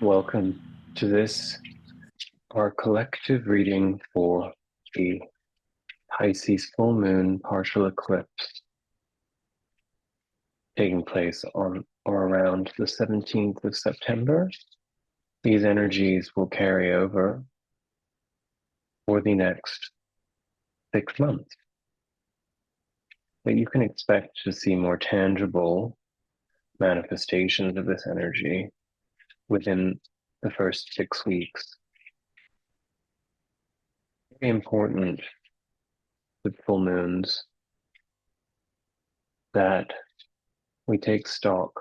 Welcome to this, our collective reading for the Pisces full moon partial eclipse taking place on or around the 17th of September. These energies will carry over for the next 6 months. But you can expect to see more tangible manifestations of this energy within the first 6 weeks. Very important with full moons that we take stock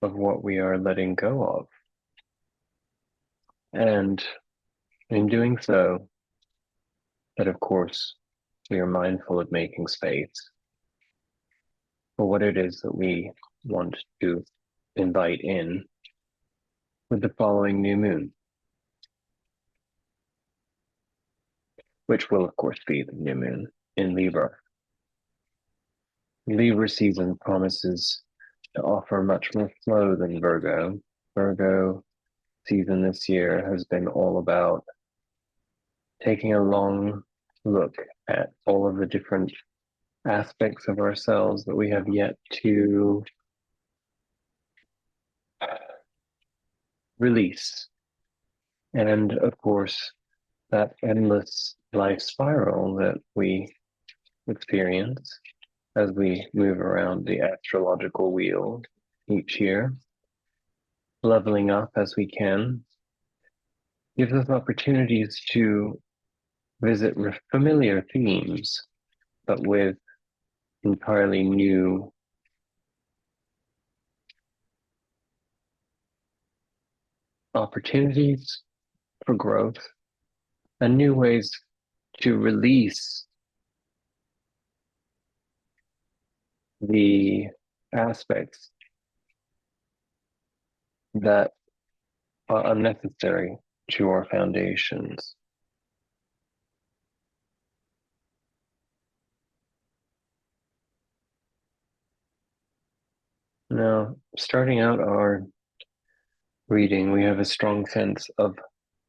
of what we are letting go of. And in doing so, that of course, we are mindful of making space for what it is that we want to invite in with the following new moon, which will of course be the new moon in Libra. Libra season promises to offer much more flow than Virgo. Virgo season this year has been all about taking a long look at all of the different aspects of ourselves that we have yet to release. And of course, that endless life spiral that we experience as we move around the astrological wheel each year, leveling up as we can, gives us opportunities to visit familiar themes, but with entirely new opportunities for growth and new ways to release the aspects that are unnecessary to our foundations. Now, starting out our reading, we have a strong sense of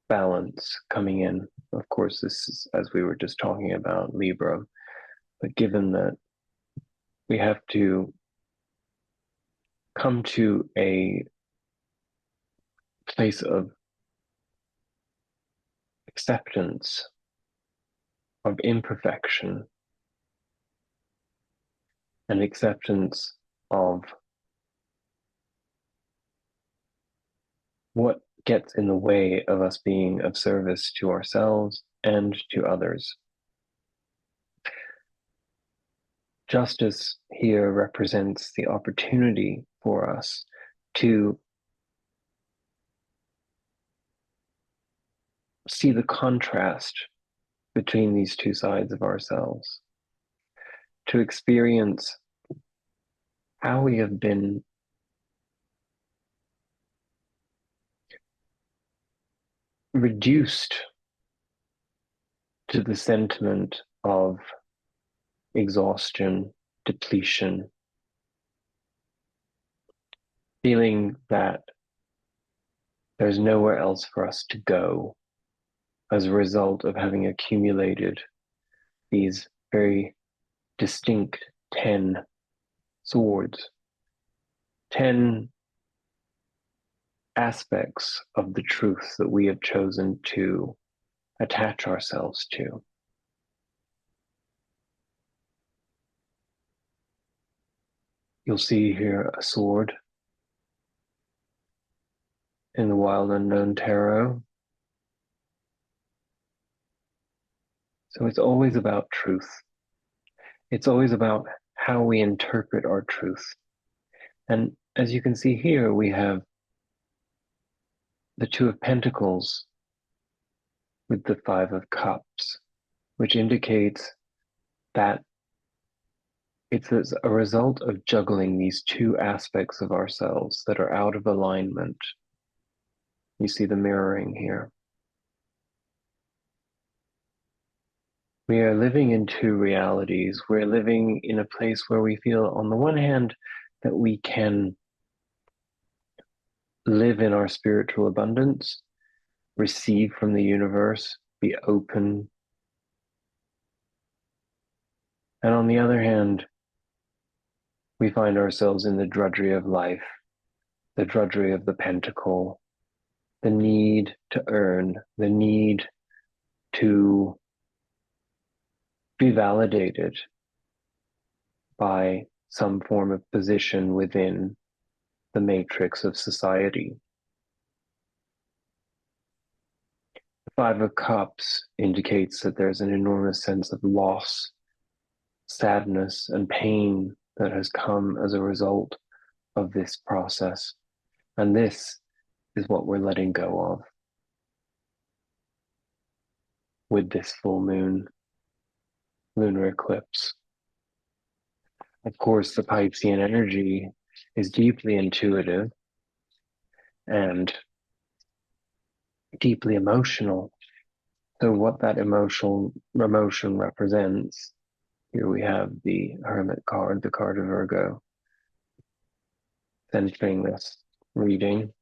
balance coming in. Of course, this is, as we were just talking about, Libra, but given that we have to come to a place of acceptance of imperfection and acceptance of what gets in the way of us being of service to ourselves and to others. Justice here represents the opportunity for us to see the contrast between these two sides of ourselves, to experience how we have been reduced to the sentiment of exhaustion, depletion, feeling that there's nowhere else for us to go as a result of having accumulated these very distinct 10 swords, 10 aspects of the truth that we have chosen to attach ourselves to. You'll see here a sword in the Wild Unknown Tarot. So it's always about truth. It's always about how we interpret our truth. And as you can see here, we have the Two of Pentacles with the Five of Cups, which indicates that it's as a result of juggling these two aspects of ourselves that are out of alignment. You see the mirroring here. We are living in two realities. We're living in a place where we feel, on the one hand, that we can live in our spiritual abundance, receive from the universe, be open. And on the other hand, we find ourselves in the drudgery of life, the drudgery of the pentacle, the need to earn, the need to be validated by some form of position within the matrix of society. The Five of Cups indicates that there's an enormous sense of loss, sadness, and pain that has come as a result of this process. And this is what we're letting go of with this full moon lunar eclipse. Of course, the Piscean energy is deeply intuitive and deeply emotional. So what that emotion represents, here we have the Hermit card, the card of Virgo, centering this reading.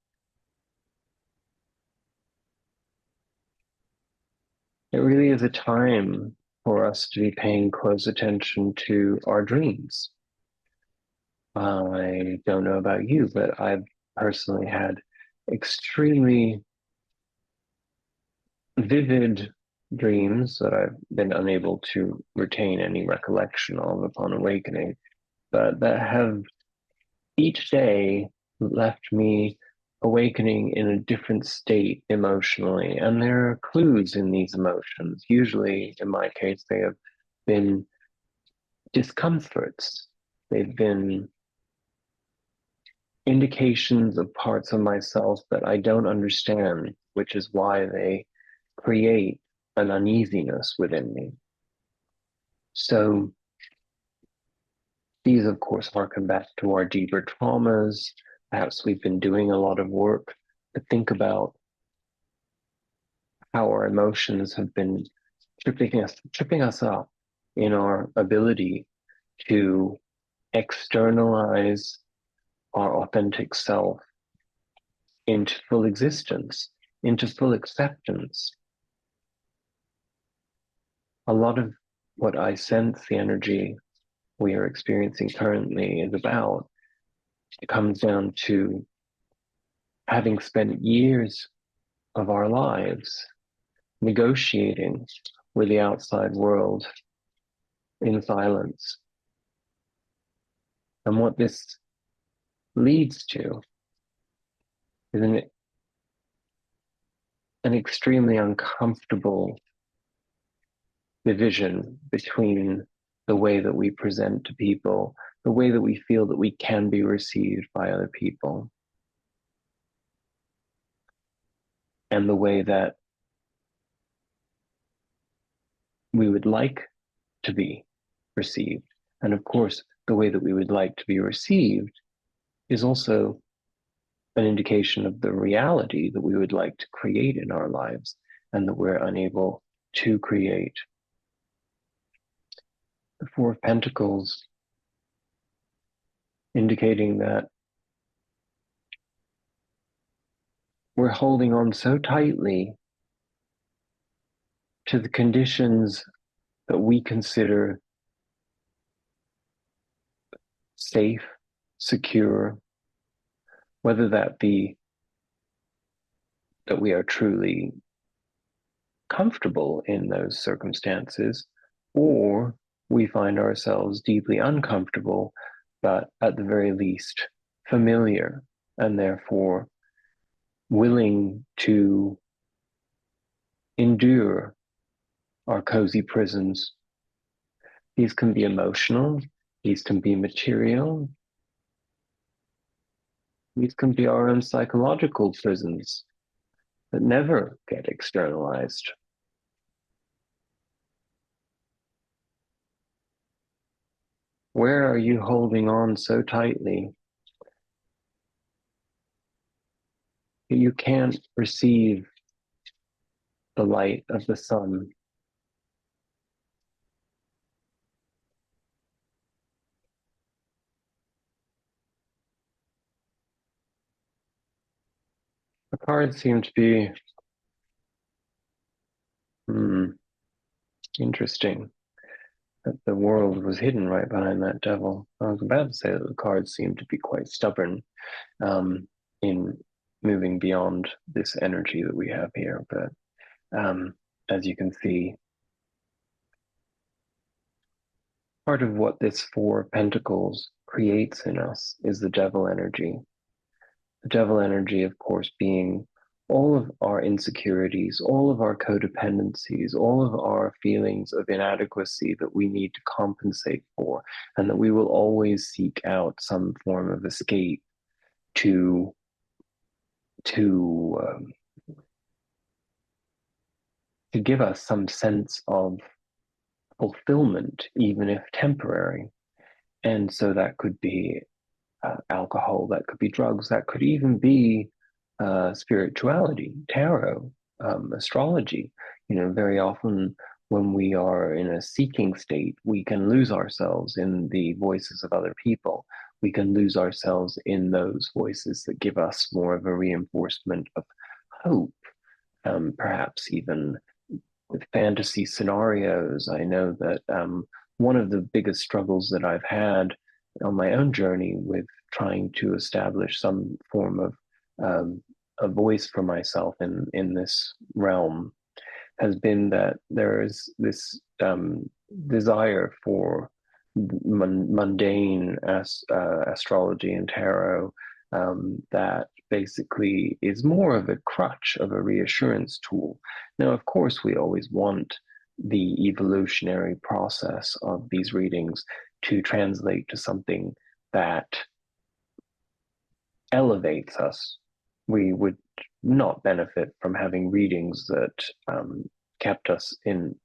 It really is a time for us to be paying close attention to our dreams. I don't know about you, but I've personally had extremely vivid dreams that I've been unable to retain any recollection of upon awakening, but that have each day left me awakening in a different state emotionally. And there are clues in these emotions. Usually, in my case, they have been discomforts. They've been indications of parts of myself that I don't understand, which is why they create an uneasiness within me. So these, of course, harken back to our deeper traumas. Perhaps we've been doing a lot of work to think about how our emotions have been tripping us up in our ability to externalize our authentic self into full existence, into full acceptance. A lot of what I sense the energy we are experiencing currently is about, it comes down to having spent years of our lives negotiating with the outside world in silence. And what this leads to is an extremely uncomfortable division between the way that we present to people, the way that we feel that we can be received by other people, and the way that we would like to be received. And of course, the way that we would like to be received is also an indication of the reality that we would like to create in our lives and that we're unable to create. The Four of Pentacles indicating that we're holding on so tightly to the conditions that we consider safe, secure, whether that be that we are truly comfortable in those circumstances, or we find ourselves deeply uncomfortable, but at the very least familiar, and therefore willing to endure our cozy prisons. These can be emotional, these can be material, these can be our own psychological prisons that never get externalized. Where are you holding on so tightly that you can't receive the light of the sun? Cards seem to be interesting. That the world was hidden right behind that devil. I was about to say that the cards seem to be quite stubborn um, in moving beyond this energy that we have here, but as you can see, part of what this Four of Pentacles creates in us is the devil energy. The devil energy, of course, being all of our insecurities, all of our codependencies, all of our feelings of inadequacy that we need to compensate for, and that we will always seek out some form of escape to to um, to give us some sense of fulfillment, even if temporary. And so that could be alcohol, that could be drugs, that could even be spirituality, tarot, astrology. You know, very often when we are in a seeking state, we can lose ourselves in the voices of other people. We can lose ourselves in those voices that give us more of a reinforcement of hope, perhaps even with fantasy scenarios. I know that one of the biggest struggles that I've had on my own journey with trying to establish some form of a voice for myself in this realm has been that there is this desire for mundane astrology and tarot that basically is more of a crutch, of a reassurance tool. Now, of course, we always want the evolutionary process of these readings to translate to something that elevates us. We would not benefit from having readings that kept us in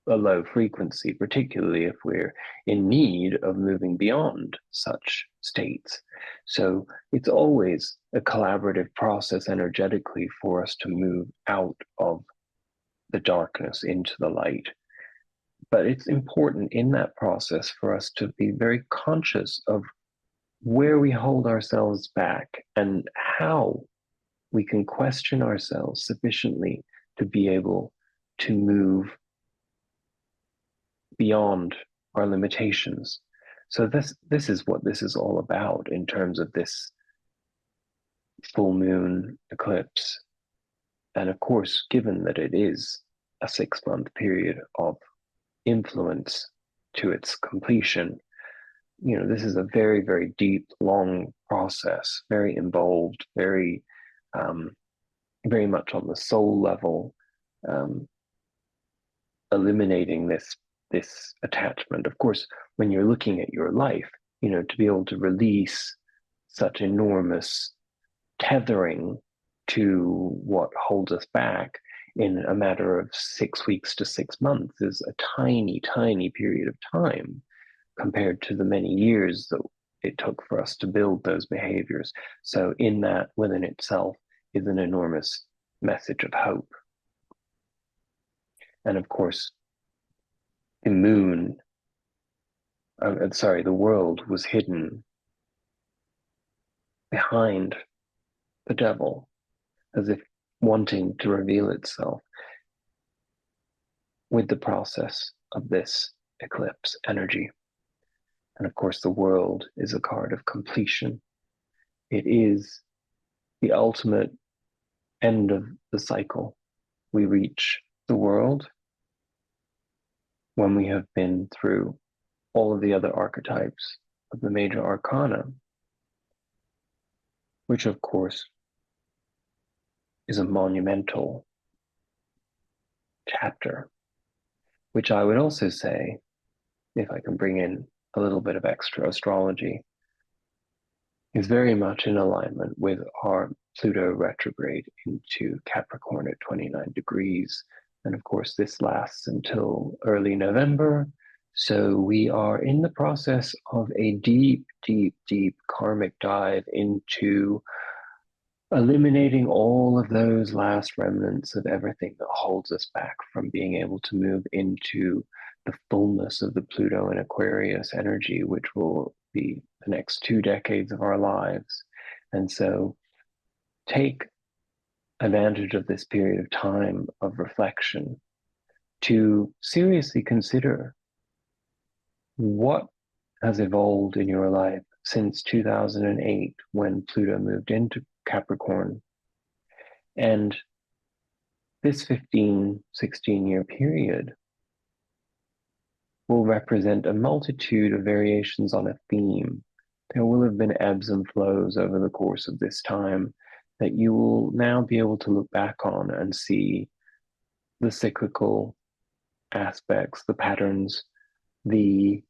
a low frequency, particularly if we're in need of moving beyond such states. So it's always a collaborative process energetically for us to move out of the darkness into the light. But it's important in that process for us to be very conscious of where we hold ourselves back and how we can question ourselves sufficiently to be able to move beyond our limitations. So this is what this is all about in terms of this full moon eclipse. And of course, given that it is a 6-month period of influence to its completion, you know, this is a very, very deep, long process, very involved, very much on the soul level, um, eliminating this attachment. Of course, when you're looking at your life, you know, to be able to release such enormous tethering to what holds us back in a matter of 6 weeks to 6 months is a tiny, tiny period of time compared to the many years that it took for us to build those behaviors. So, in that within itself is an enormous message of hope. And of course, the moon, the world was hidden behind the devil, as if wanting to reveal itself with the process of this eclipse energy. And of course, the world is a card of completion. It is the ultimate end of the cycle. We reach the world when we have been through all of the other archetypes of the major arcana, which of course is a monumental chapter, which I would also say, if I can bring in a little bit of extra astrology, is very much in alignment with our Pluto retrograde into Capricorn at 29 degrees. And of course, this lasts until early November. So we are in the process of a deep, deep, deep karmic dive into eliminating all of those last remnants of everything that holds us back from being able to move into the fullness of the Pluto and Aquarius energy, which will be the next 2 decades of our lives. And so take advantage of this period of time of reflection to seriously consider what has evolved in your life since 2008 when Pluto moved into Capricorn. And this 15, 16-year period will represent a multitude of variations on a theme. There will have been ebbs and flows over the course of this time that you will now be able to look back on and see the cyclical aspects, the patterns, the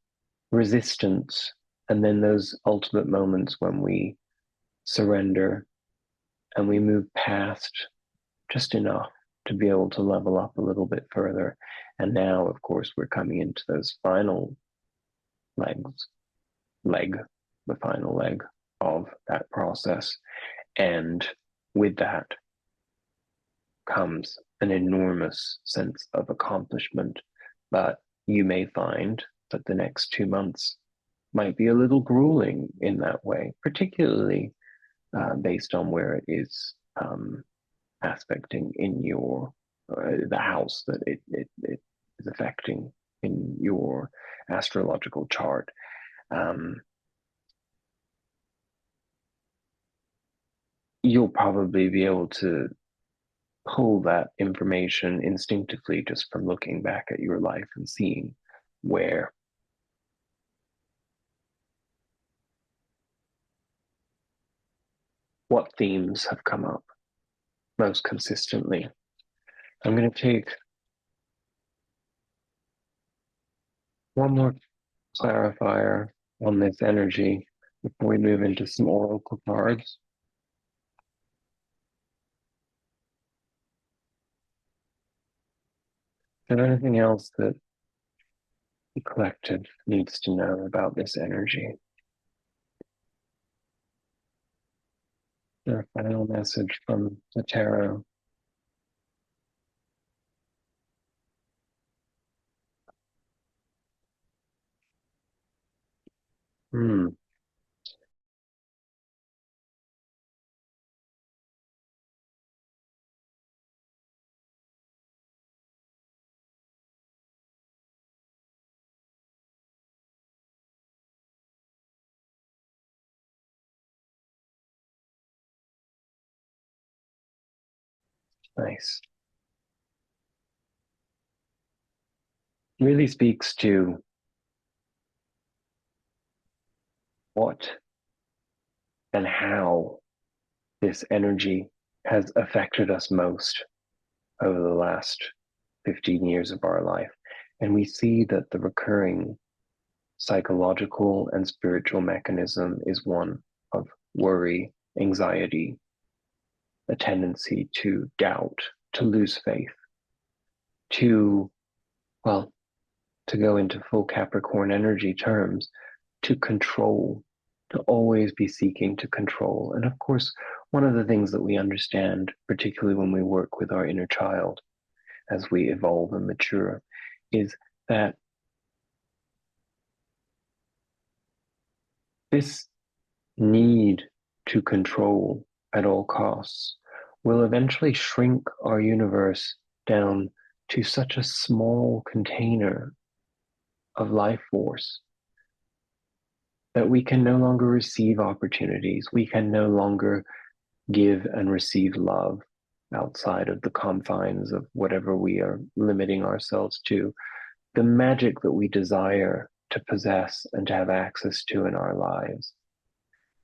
resistance, and then those ultimate moments when we surrender and we move past just enough to be able to level up a little bit further. And now, of course, we're coming into those final the final leg of that process. And with that comes an enormous sense of accomplishment. But you may find that the next 2 months might be a little grueling in that way, particularly based on where it is aspecting in your the house that it is affecting in your astrological chart. You'll probably be able to pull that information instinctively just from looking back at your life and seeing what themes have come up most consistently. I'm going to take one more clarifier on this energy before we move into some oracle cards. Is there anything else that the collective needs to know about this energy? Their final message from the tarot. Nice. Really speaks to what and how this energy has affected us most over the last 15 years of our life. And we see that the recurring psychological and spiritual mechanism is one of worry, anxiety, a tendency to doubt, to lose faith, to go into full Capricorn energy terms, to control, to always be seeking to control. And of course, one of the things that we understand, particularly when we work with our inner child as we evolve and mature, is that this need to control at all costs will eventually shrink our universe down to such a small container of life force that we can no longer receive opportunities. We can no longer give and receive love outside of the confines of whatever we are limiting ourselves to. The magic that we desire to possess and to have access to in our lives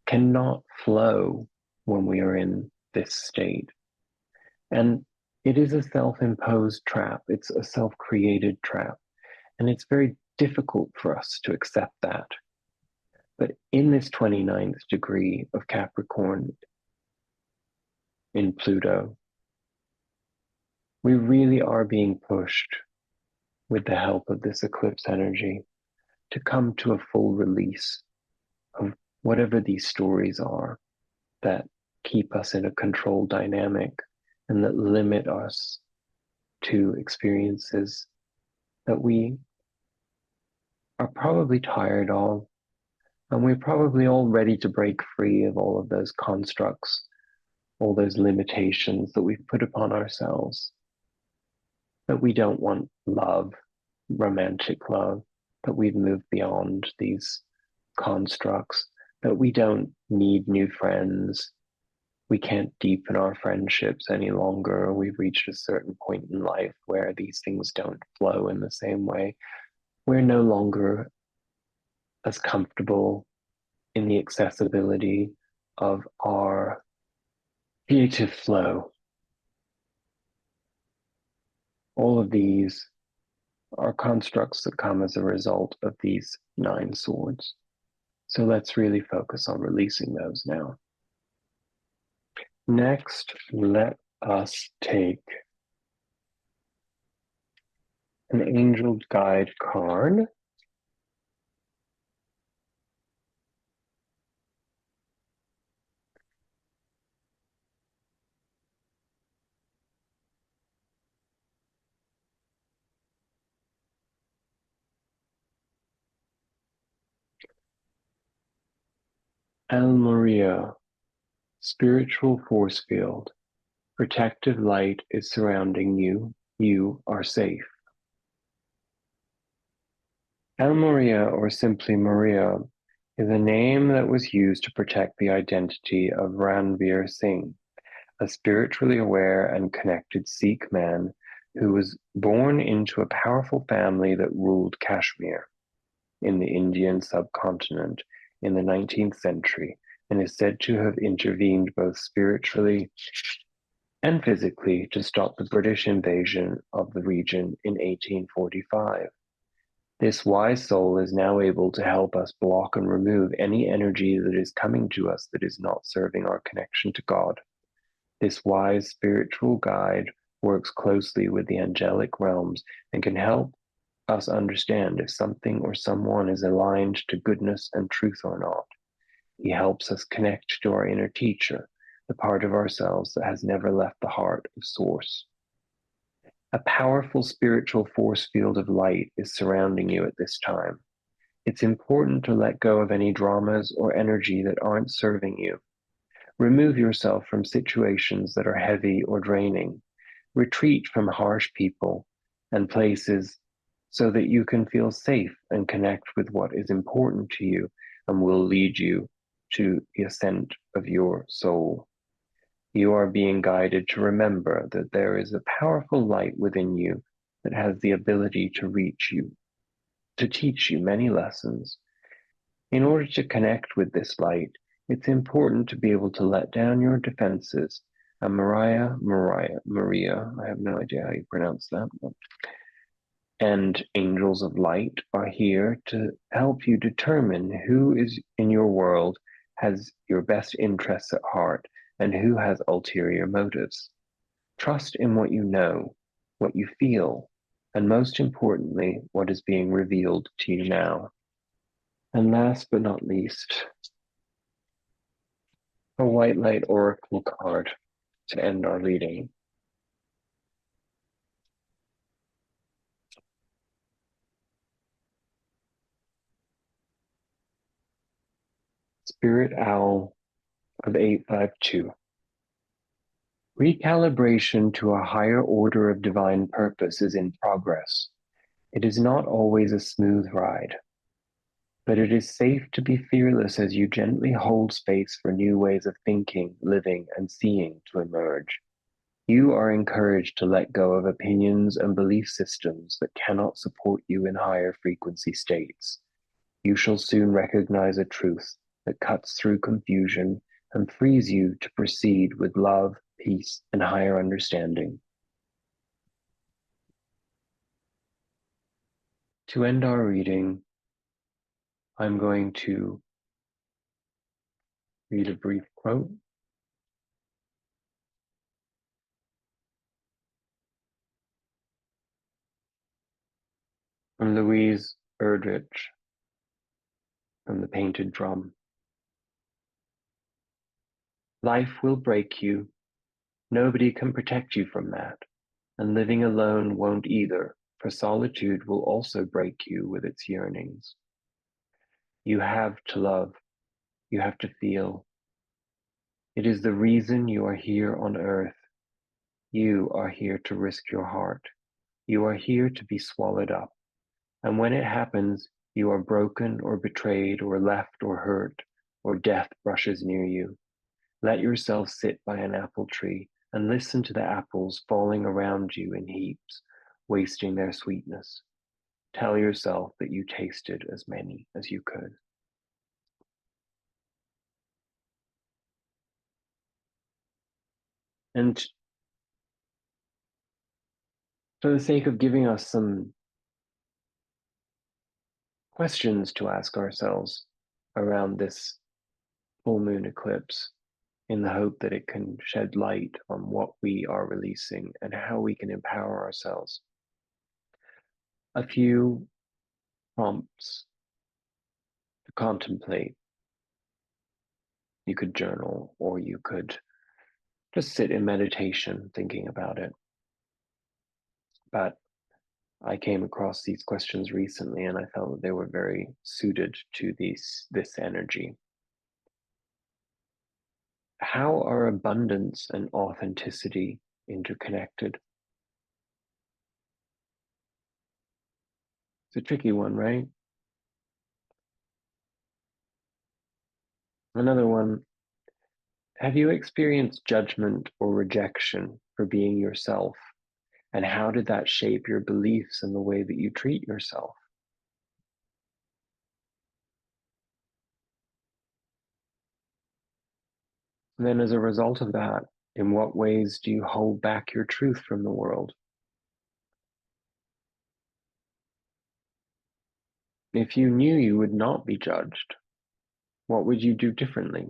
cannot flow when we are in this state. And it is a self-imposed trap. It's a self-created trap. And it's very difficult for us to accept that. But in this 29th degree of Capricorn in Pluto, we really are being pushed with the help of this eclipse energy to come to a full release of whatever these stories are that keep us in a control dynamic and that limit us to experiences that we are probably tired of, and we're probably all ready to break free of all of those constructs all those limitations that we've put upon ourselves, that we don't want love, romantic love, that we've moved beyond these constructs, that we don't need new friends, we can't deepen our friendships any longer. We've reached a certain point in life where these things don't flow in the same way. We're no longer as comfortable in the accessibility of our creative flow. All of these are constructs that come as a result of these 9 swords. So let's really focus on releasing those now. Next, let us take an angel guide card. El Maria, spiritual force field. Protective light is surrounding you. You are safe. El Maria, or simply Maria, is a name that was used to protect the identity of Ranveer Singh, a spiritually aware and connected Sikh man who was born into a powerful family that ruled Kashmir in the Indian subcontinent in the 19th century, and is said to have intervened both spiritually and physically to stop the British invasion of the region in 1845. This wise soul is now able to help us block and remove any energy that is coming to us that is not serving our connection to God. This wise spiritual guide works closely with the angelic realms and can help us understand if something or someone is aligned to goodness and truth or not. He helps us connect to our inner teacher, the part of ourselves that has never left the heart of Source. A powerful spiritual force field of light is surrounding you at this time. It's important to let go of any dramas or energy that aren't serving you. Remove yourself from situations that are heavy or draining. Retreat from harsh people and places so that you can feel safe and connect with what is important to you and will lead you to the ascent of your soul. You are being guided to remember that there is a powerful light within you that has the ability to reach you, to teach you many lessons. In order to connect with this light, it's important to be able to let down your defenses. And Maria, I have no idea how you pronounce that, and angels of light are here to help you determine who is in your world has your best interests at heart and who has ulterior motives. Trust in what you know, what you feel, and most importantly, what is being revealed to you now. And last but not least, a white light oracle card to end our reading. Spirit Owl of 852. Recalibration to a higher order of divine purpose is in progress. It is not always a smooth ride, but it is safe to be fearless as you gently hold space for new ways of thinking, living, and seeing to emerge. You are encouraged to let go of opinions and belief systems that cannot support you in higher frequency states. You shall soon recognize a truth that cuts through confusion and frees you to proceed with love, peace, and higher understanding. To end our reading, I'm going to read a brief quote from Louise Erdrich from The Painted Drum. Life will break you. Nobody can protect you from that. And living alone won't either, for solitude will also break you with its yearnings. You have to love. You have to feel. It is the reason you are here on earth. You are here to risk your heart. You are here to be swallowed up. And when it happens, you are broken or betrayed or left or hurt, or death brushes near you. Let yourself sit by an apple tree and listen to the apples falling around you in heaps, wasting their sweetness. Tell yourself that you tasted as many as you could. And for the sake of giving us some questions to ask ourselves around this full moon eclipse, in the hope that it can shed light on what we are releasing and how we can empower ourselves. A few prompts to contemplate. You could journal, or you could just sit in meditation thinking about it. But I came across these questions recently and I felt that they were very suited to this energy. How are abundance and authenticity interconnected? It's a tricky one, right? Another one, have you experienced judgment or rejection for being yourself? And how did that shape your beliefs and the way that you treat yourself? And then as a result of that, in what ways do you hold back your truth from the world? If you knew you would not be judged, what would you do differently?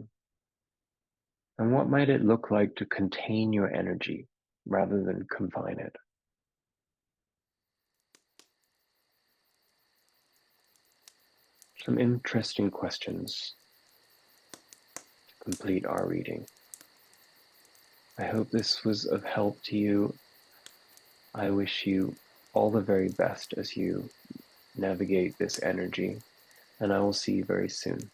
And what might it look like to contain your energy rather than confine it? Some interesting questions to complete our reading. I hope this was of help to you. I wish you all the very best as you navigate this energy, and I will see you very soon.